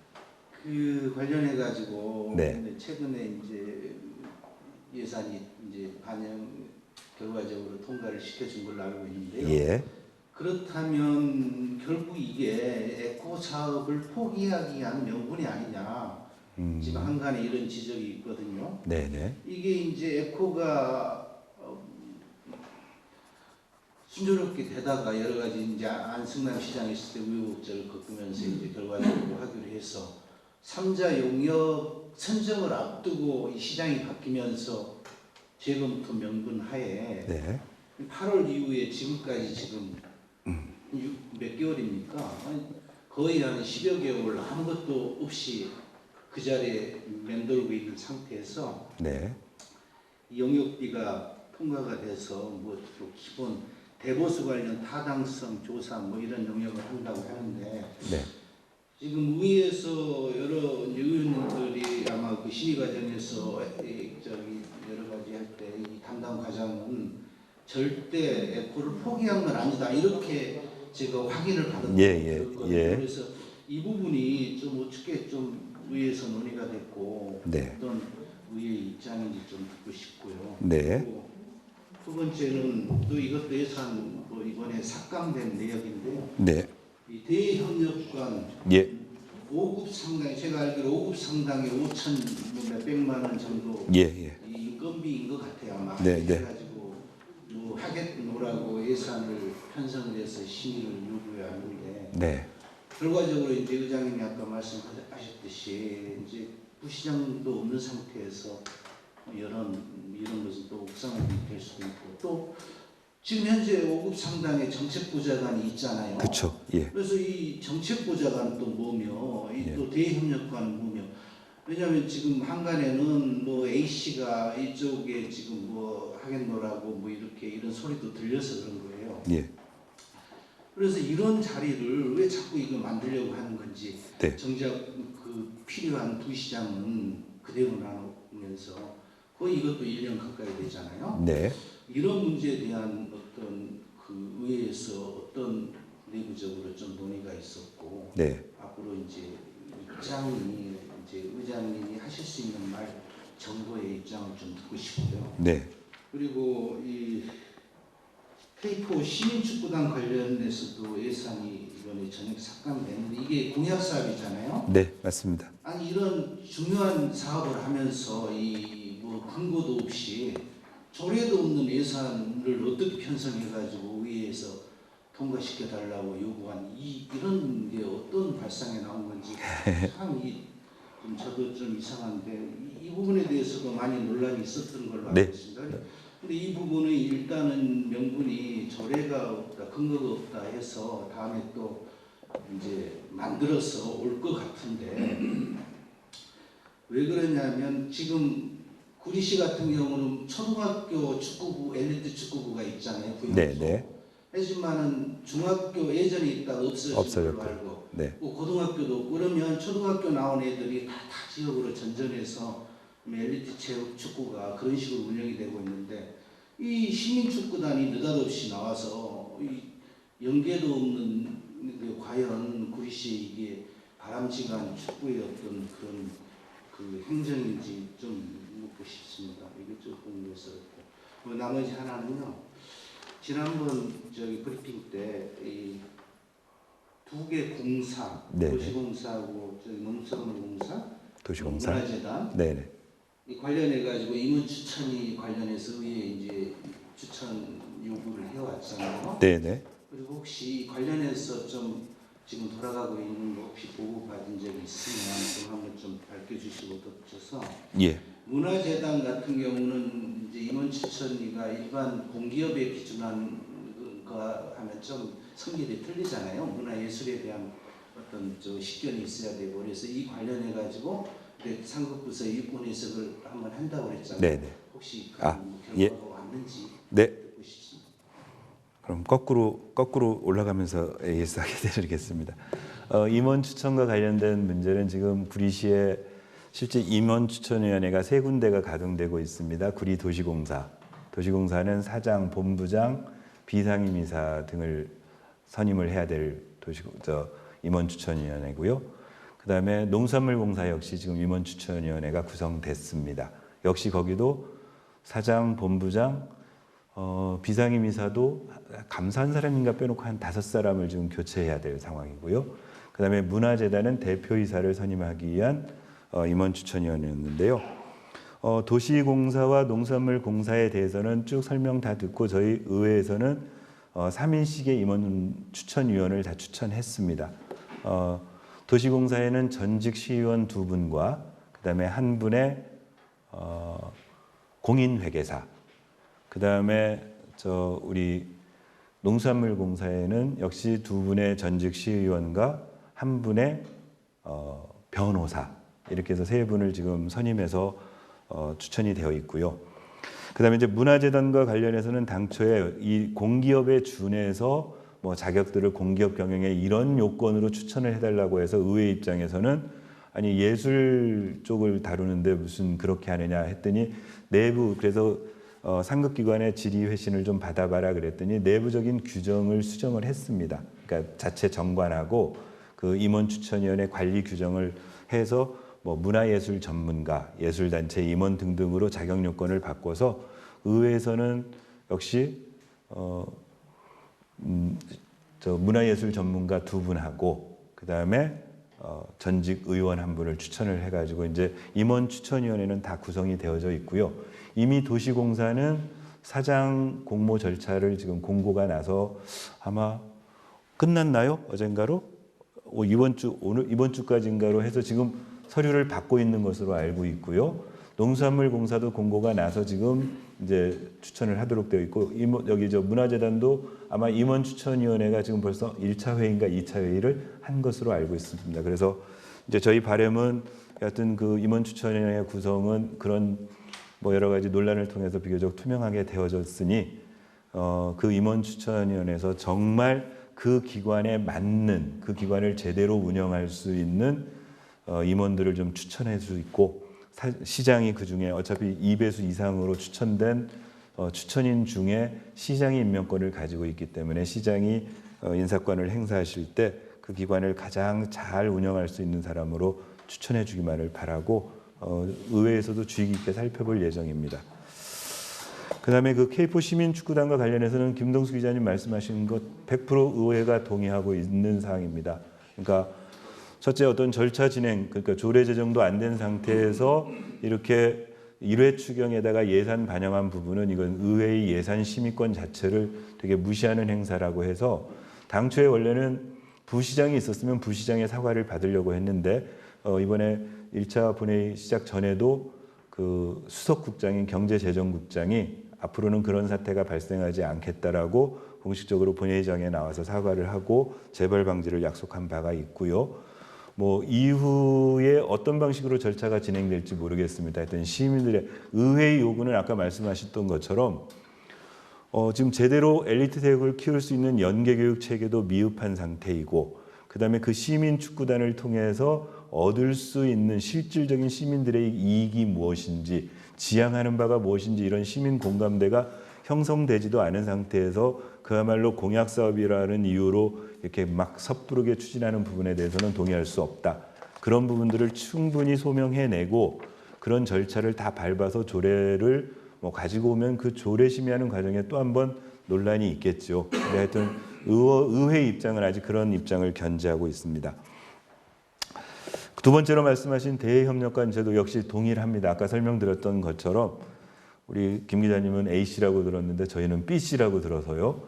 그 관련해 가지고 네. 최근에 이제 예산이 이제 반영 결과적으로 통과를 시켜준 걸로 알고 있는데요. 예. 그렇다면 결국 이게 에코 사업을 포기하기 위한 명분이 아니냐. 지금 한간에 이런 지적이 있거든요. 네네. 이게 이제 에코가 순조롭게 되다가 여러 가지 이제 안승남 시장에 있을 때 우여곡절을 겪으면서 이제 결과적으로 하기로 해서 3자 용역 선정을 앞두고 이 시장이 바뀌면서 재검토 명분 하에 네. 8월 이후에 지금까지 지금 몇 개월입니까? 거의 한 10여 개월 아무것도 없이 그 자리에 맴돌고 있는 상태에서 네. 영역비가 통과가 돼서 뭐 기본 대보수 관련 타당성 조사 뭐 이런 영역을 한다고 하는데 네. 지금 의회에서 여러 의원님들이 아마 그 심의 과정에서 여러 가지 할 때 이 담당 과장은 절대 에코를 포기한 건 아니다 이렇게 제가 확인을 받은 거거든요. 그래서 이 부분이 좀 어떻게 좀 의회에서 논의가 됐고 네. 어떤 의회 입장인지 좀 듣고 싶고요. 네. 그리고 두 번째는 또 이것도 예산 뭐 이번에 삭감된 내역인데요. 네. 이 대협력관 예. 5급 상당 제가 알기로 5급 상당에 5천 몇백만 원 정도 예. 이 인건비인 것 같아요 아마. 네. 그래가지고 뭐 하겠노라고 예산을 편성을 해서 심의를 요구하는데 네. 결과적으로 이제 의장님이 아까 말씀하셨듯이 이제 부시장도 없는 상태에서 이런 것은 또 옥상이 될 수도 있고 또 지금 현재 5급 상당의 정책보좌관이 있잖아요. 그렇죠. 예. 그래서 이 정책보좌관 또 뭐며 이 예. 또 대협력관 뭐며 왜냐하면 지금 한간에는 뭐 A 씨가 이쪽에 지금 뭐 하겠노라고 뭐 이렇게 이런 소리도 들려서 그런 거예요. 예. 그래서 이런 자리를 왜 자꾸 이거 만들려고 하는 건지 네. 정작 그 필요한 부시장은 그대로 나누면서 거의 이것도 1년 가까이 되잖아요. 네. 이런 문제에 대한 어떤 그 의회에서 어떤 내부적으로 좀 논의가 있었고 네. 앞으로 이제 입장이 이제 의장님이 하실 수 있는 말 정부의 입장을 좀 듣고 싶고요. 네. 그리고 이 K4 시민축구단 관련해서도 예산이 이번에 전액 삭감됐는데 이게 공약 사업이잖아요. 네. 맞습니다. 아니 이런 중요한 사업을 하면서 이 뭐 근거도 없이 조례도 없는 예산을 어떻게 편성해가지고 의회에서 통과시켜 달라고 요구한 이런 게 어떤 발상에 나온 건지 참 좀 저도 좀 이상한데 이 부분에 대해서도 많이 논란이 있었던 걸로 알고 네. 있습니다. 근데 이 부분은 일단은 명분이 조례가 없다, 근거가 없다 해서 다음에 또 이제 만들어서 올 것 같은데 왜 그러냐면 지금 구리시 같은 경우는 초등학교 축구부, 엘리트 축구부가 있잖아요. 네, 네. 하지만은 중학교 예전에 있다가 없어진 걸로 알고 네. 뭐 고등학교도 없고 그러면 초등학교 나온 애들이 다 지역으로 전전해서 엘리트 체육 축구가 그런 식으로 운영이 되고 있는데 이 시민축구단이 느닷없이 나와서 이 연계도 없는 과연 구리시에 이게 바람직한 축구의 어떤 그런 그 행정인지 좀 묻고 싶습니다. 이게 조금 궁금했었고 뭐 나머지 하나는요. 지난번 저기 브리핑 때 이 두 개 공사, 네네. 도시공사하고 저기 농수공사, 도시공사. 문화재단 네네. 이 관련해 가지고 임원 추천이 관련해서 의회 이제 추천 요구를 해왔잖아요. 네네. 그리고 혹시 관련해서 좀 지금 돌아가고 있는 거 혹시 보고 받은 적이 있으면 좀 한번 좀 밝혀주시고 덧붙여서 예. 문화재단 같은 경우는 이제 임원 추천이가 일반 공기업에 기준한 거 하면 좀 성질이 틀리잖아요. 문화예술에 대한 어떤 저 식견이 있어야 되고 그래서 이 관련해 가지고 상급부서 일꾼 해석을 한번 한다고 그랬잖아요. 네네. 혹시 그 결과가 예. 왔는지 네. 듣고 싶습니다. 그럼 거꾸로 올라가면서 예스하게 드리겠습니다. 임원 추천과 관련된 문제는 지금 구리시의 실제 임원추천위원회가 3군데가 가동되고 있습니다. 구리도시공사. 도시공사는 사장, 본부장, 비상임이사 등을 선임을 해야 될 임원추천위원회고요. 그 다음에 농산물공사 역시 지금 임원추천위원회가 구성됐습니다. 역시 거기도 사장, 본부장, 비상임이사도 감사한 사람인가 빼놓고 한 5사람을 지금 교체해야 될 상황이고요. 그 다음에 문화재단은 대표이사를 선임하기 위한 임원추천위원회였는데요. 도시공사와 농산물공사에 대해서는 쭉 설명 다 듣고 저희 의회에서는 3인씩의 임원추천위원을 다 추천했습니다. 도시공사에는 전직 시의원 2분과 그 다음에 1분의 공인회계사, 그 다음에 우리 농산물공사에는 역시 2분의 전직 시의원과 1분의 변호사, 이렇게 해서 3분을 지금 선임해서 추천이 되어 있고요. 그 다음에 이제 문화재단과 관련해서는 당초에 이 공기업에 준해서 뭐 자격들을 공기업 경영에 이런 요건으로 추천을 해달라고 해서 의회 입장에서는 아니 예술 쪽을 다루는데 무슨 그렇게 하느냐 했더니 내부, 그래서 상급기관의 질의회신을 좀 받아봐라 그랬더니 내부적인 규정을 수정을 했습니다. 그러니까 자체 정관하고 그 임원추천위원회 관리 규정을 해서 뭐 문화예술 전문가, 예술단체 임원 등등으로 자격 요건을 바꿔서 의회에서는 역시 문화예술 전문가 2분하고 그 다음에 전직 의원 1분을 추천을 해가지고 이제 임원추천위원회는 다 구성이 되어져 있고요. 이미 도시공사는 사장 공모 절차를 지금 공고가 나서 아마 끝났나요? 어젠가로? 이번 주까지인가로 해서 지금 서류를 받고 있는 것으로 알고 있고요. 농산물공사도 공고가 나서 지금 이제 추천을 하도록 되어 있고, 여기 문화재단도 아마 임원추천위원회가 지금 벌써 1차 회의인가 2차 회의를 한 것으로 알고 있습니다. 그래서 이제 저희 바람은 하여튼 그 임원추천위원회 구성은 그런 뭐 여러 가지 논란을 통해서 비교적 투명하게 되어졌으니 그 임원추천위원회에서 정말 그 기관에 맞는, 그 기관을 제대로 운영할 수 있는 임원들을 좀 추천해 수 있고, 시장이 그중에 어차피 2배수 이상으로 추천된 추천인 중에 시장이 임명권을 가지고 있기 때문에 시장이 인사권을 행사하실 때 그 기관을 가장 잘 운영할 수 있는 사람으로 추천해 주기만을 바라고 의회에서도 주의 깊게 살펴볼 예정입니다. 그 다음에 그 K4 시민축구단과 관련해서는 김동수 기자님 말씀하신 것 100% 의회가 동의하고 있는 사항입니다. 그러니까 첫째 어떤 절차 진행, 그러니까 조례 제정도 안 된 상태에서 이렇게 1회 추경에다가 예산 반영한 부분은 이건 의회의 예산 심의권 자체를 되게 무시하는 행사라고 해서 당초에 원래는 부시장이 있었으면 부시장의 사과를 받으려고 했는데 이번에 1차 본회의 시작 전에도 그 수석국장인 경제재정국장이 앞으로는 그런 사태가 발생하지 않겠다라고 공식적으로 본회의장에 나와서 사과를 하고 재발 방지를 약속한 바가 있고요. 뭐 이후에 어떤 방식으로 절차가 진행될지 모르겠습니다. 하여튼 시민들의 의회의 요구는 아까 말씀하셨던 것처럼 지금 제대로 엘리트 대학을 키울 수 있는 연계교육 체계도 미흡한 상태이고, 그다음에 그 시민 축구단을 통해서 얻을 수 있는 실질적인 시민들의 이익이 무엇인지, 지향하는 바가 무엇인지 이런 시민 공감대가 형성되지도 않은 상태에서 그야말로 공약 사업이라는 이유로 이렇게 막 섣부르게 추진하는 부분에 대해서는 동의할 수 없다. 그런 부분들을 충분히 소명해내고 그런 절차를 다 밟아서 조례를 가지고 오면 그 조례 심의하는 과정에 또 한 번 논란이 있겠죠. 근데 하여튼 의회 입장은 아직 그런 입장을 견지하고 있습니다. 두 번째로 말씀하신 대외협력관 제도 역시 동의를 합니다. 아까 설명드렸던 것처럼 우리 김 기자님은 A씨라고 들었는데 저희는 B씨라고 들어서요.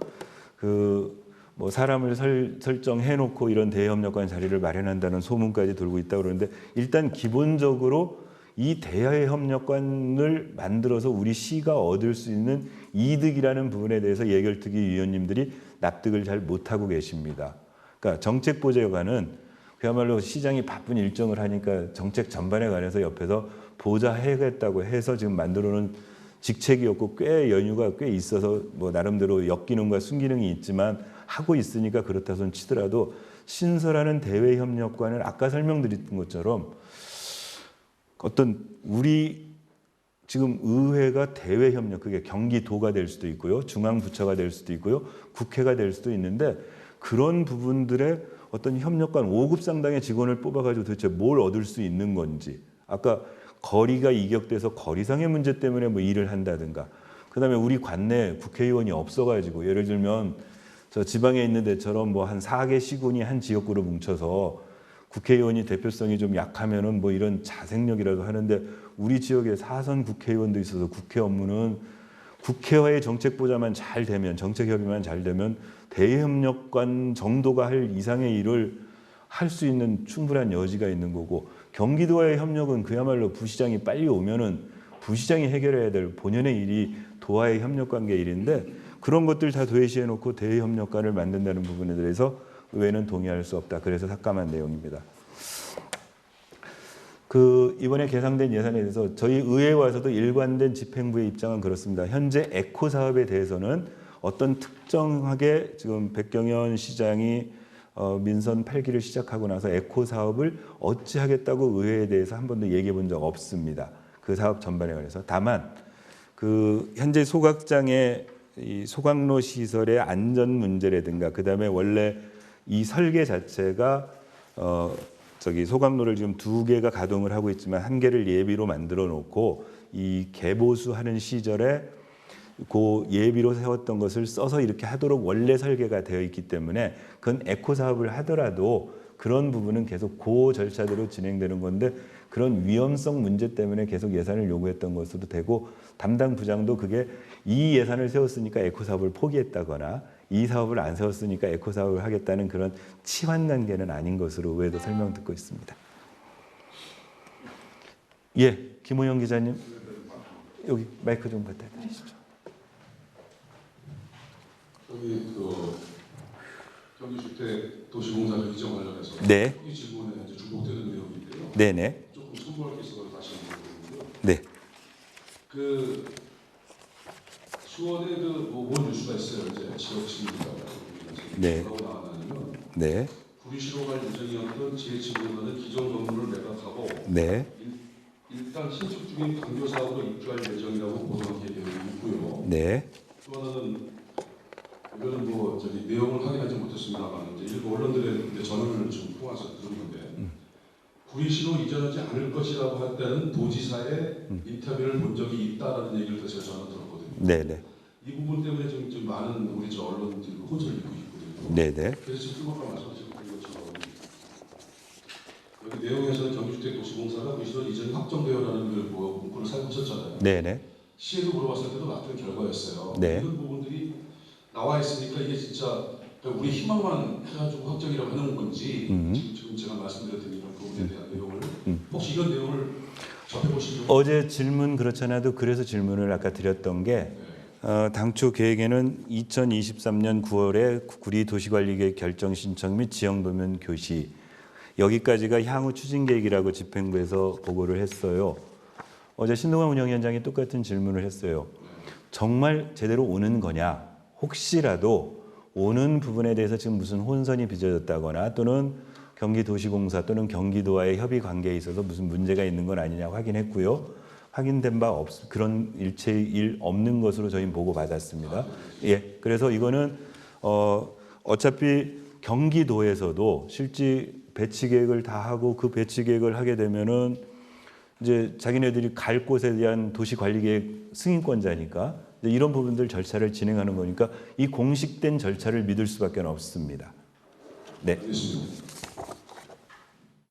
뭐 사람을 설정해놓고 이런 대외협력관 자리를 마련한다는 소문까지 돌고 있다고 그러는데, 일단 기본적으로 이 대외협력관을 만들어서 우리 시가 얻을 수 있는 이득이라는 부분에 대해서 예결특위 위원님들이 납득을 잘 못하고 계십니다. 그러니까 정책보좌관은 그야말로 시장이 바쁜 일정을 하니까 정책 전반에 관해서 옆에서 보좌해야겠다고 해서 지금 만들어놓은 직책이었고 꽤 연유가 꽤 있어서 뭐 나름대로 역기능과 순기능이 있지만 하고 있으니까 그렇다 손 치더라도 신설하는 대외협력관을 아까 설명드렸던 것처럼 어떤 우리 지금 의회가 대외 협력, 그게 경기도가 될 수도 있고요, 중앙부처가 될 수도 있고요, 국회가 될 수도 있는데 그런 부분들의 어떤 협력관 5급 상당의 직원을 뽑아가지고 도대체 뭘 얻을 수 있는 건지, 아까 거리가 이격돼서 거리상의 문제 때문에 뭐 일을 한다든가, 그다음에 우리 관내 국회의원이 없어가지고 예를 들면 저 지방에 있는 데처럼 뭐 한 4개 시군이 한 지역구로 뭉쳐서 국회의원이 대표성이 좀 약하면은 뭐 이런 자생력이라도 하는데 우리 지역에 4선 국회의원도 있어서 국회 업무는 국회와의 정책 보좌만 잘 되면, 정책 협의만 잘 되면 대협력관 정도가 할 이상의 일을 할 수 있는 충분한 여지가 있는 거고, 경기도와의 협력은 그야말로 부시장이 빨리 오면은 부시장이 해결해야 될 본연의 일이 도와의 협력 관계 일인데 그런 것들 다 도외시해 놓고 대협력관을 만든다는 부분에 대해서 의회는 동의할 수 없다. 그래서 삭감한 내용입니다. 이번에 계상된 예산에 대해서 저희 의회에 와서도 일관된 집행부의 입장은 그렇습니다. 현재 에코 사업에 대해서는 어떤 특정하게 지금 백경현 시장이 민선 8기를 시작하고 나서 에코 사업을 어찌하겠다고 의회에 대해서 한 번도 얘기해 본 적 없습니다. 그 사업 전반에 관해서. 다만 현재 소각장의 이 소각로 시설의 안전 문제라든가, 그다음에 원래 이 설계 자체가 소각로를 지금 2개가 가동을 하고 있지만 1개를 예비로 만들어 놓고 이 개보수하는 시절에 그 예비로 세웠던 것을 써서 이렇게 하도록 원래 설계가 되어 있기 때문에 그건 에코 사업을 하더라도 그런 부분은 계속 그 절차대로 진행되는 건데, 그런 위험성 문제 때문에 계속 예산을 요구했던 것으로 되고, 담당 부장도 그게 이 예산을 세웠으니까 에코 사업을 포기했다거나 이 사업을 안 세웠으니까 에코 사업을 하겠다는 그런 치환 관계는 아닌 것으로 의회도 설명 듣고 있습니다. 예, 김호영 기자님 여기 마이크 좀 갖다 주시죠. 저기 경기주택 도시공사를 이전 관련해서 네. 이 질문에 이제 중복되는 내용인데요. 네네. 조금 첨부할 게 있어서 다시 한번 물어보고요. 네. 수원에 본 뉴스가 있어요. 이제 지역 신문이라고 네. 뭐라고 나왔냐면 네. 구리시로 갈 예정이었던 지혜지구는 기존 건물을 매각하고 네. 일단 신축 중인 강조 사업으로 입주할 예정이라고 보도한 계획이 있고요. 네. 또 하나는 이거는 내용을 확인하지 못했습니다만 이제 일부 언론들의 이제 전언을 좀 통해서 들은 건데 구리시로 이전하지 않을 것이라고 할 때는 도지사의 인터뷰를 본 적이 있다라는 얘기를 제가 전화 들었거든요. 네네. 이 부분 때문에 좀 많은 우리 언론들이 혼선을 입고 있거든요. 네네. 그래서 지금 아까 말씀하신 것처럼 여기 내용에서는 경기주택도시공사가 구리시로 이전이 확정되어라는 문구를 사용하셨잖아요. 네네. 시에도 물어봤을 때도 같은 결과였어요. 네. 이런 부분들이 나와 있으니까 이게 진짜 우리 희망만 해가지고 확정이라고 하는 건지 지금 제가 말씀드렸던 이런 부분에 대한 내용을 혹시 이런 내용을 접해보신 적 어제 질문 그렇잖아도 그래서 질문을 아까 드렸던 게 당초 계획에는 2023년 9월에 구리 도시관리계획 결정 신청 및 지형도면 교시, 여기까지가 향후 추진 계획이라고 집행부에서 보고를 했어요. 어제 신동환 운영위원장이 똑같은 질문을 했어요. 정말 제대로 오는 거냐? 혹시라도 오는 부분에 대해서 지금 무슨 혼선이 빚어졌다거나 또는 경기도시공사 또는 경기도와의 협의 관계에 있어서 무슨 문제가 있는 건 아니냐 확인했고요. 확인된 바 그런 일 없는 것으로 저희는 보고 받았습니다. 예, 그래서 이거는 어차피 경기도에서도 실제 배치 계획을 다 하고 그 배치 계획을 하게 되면은 이제 자기네들이 갈 곳에 대한 도시관리계획 승인권자니까 이런 부분들 절차를 진행하는 거니까 이 공식된 절차를 믿을 수밖에 없습니다. 네. 알겠습니다.